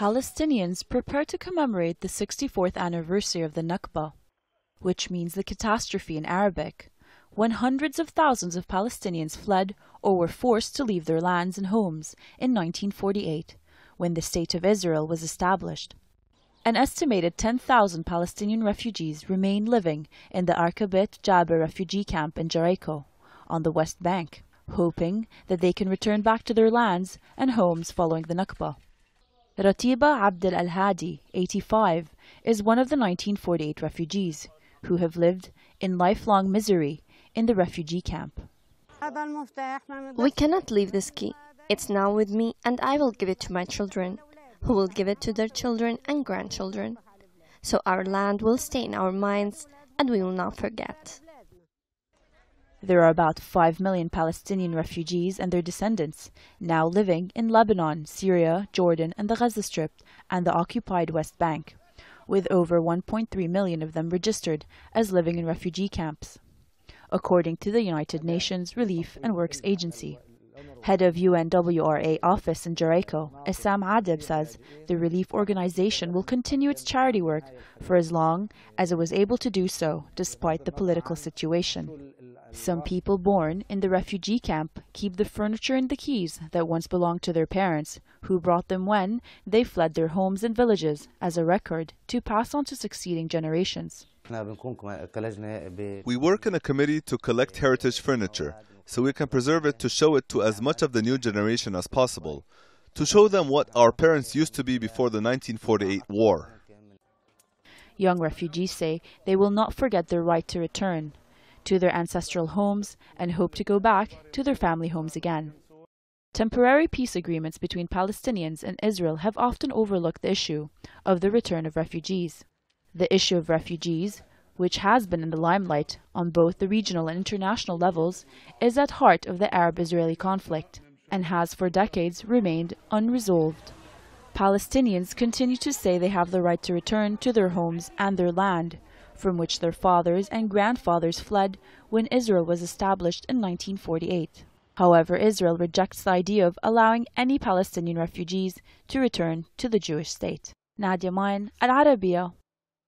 Palestinians prepare to commemorate the 64th anniversary of the Nakba, which means the catastrophe in Arabic, when hundreds of thousands of Palestinians fled or were forced to leave their lands and homes in 1948, when the State of Israel was established. An estimated 10,000 Palestinian refugees remain living in the Aqabit Jaber refugee camp in Jericho, on the West Bank, hoping that they can return back to their lands and homes following the Nakba. Ratiba Abed al-Hadi, 85, is one of the 1948 refugees who have lived in lifelong misery in the refugee camp. We cannot leave this key. It's now with me, and I will give it to my children, who will give it to their children and grandchildren. So our land will stay in our minds, and we will not forget. There are about 5 million Palestinian refugees and their descendants now living in Lebanon, Syria, Jordan, and the Gaza Strip and the occupied West Bank, with over 1.3 million of them registered as living in refugee camps, according to the United Nations Relief and Works Agency. Head of UNRWA office in Jericho, Adib, says the relief organization will continue its charity work for as long as it was able to do so despite the political situation. Some people born in the refugee camp keep the furniture and the keys that once belonged to their parents, who brought them when they fled their homes and villages, as a record to pass on to succeeding generations. We work in a committee to collect heritage furniture, so we can preserve it to show it to as much of the new generation as possible, to show them what our parents used to be before the 1948 war. Young refugees say they will not forget their right to return to their ancestral homes and hope to go back to their family homes again. Temporary peace agreements between Palestinians and Israel have often overlooked the issue of the return of refugees. The issue of refugees, which has been in the limelight on both the regional and international levels, is at heart of the Arab-Israeli conflict and has for decades remained unresolved. Palestinians continue to say they have the right to return to their homes and their land, from which their fathers and grandfathers fled when Israel was established in 1948. However, Israel rejects the idea of allowing any Palestinian refugees to return to the Jewish state. Nadia Main, al-Arabiya.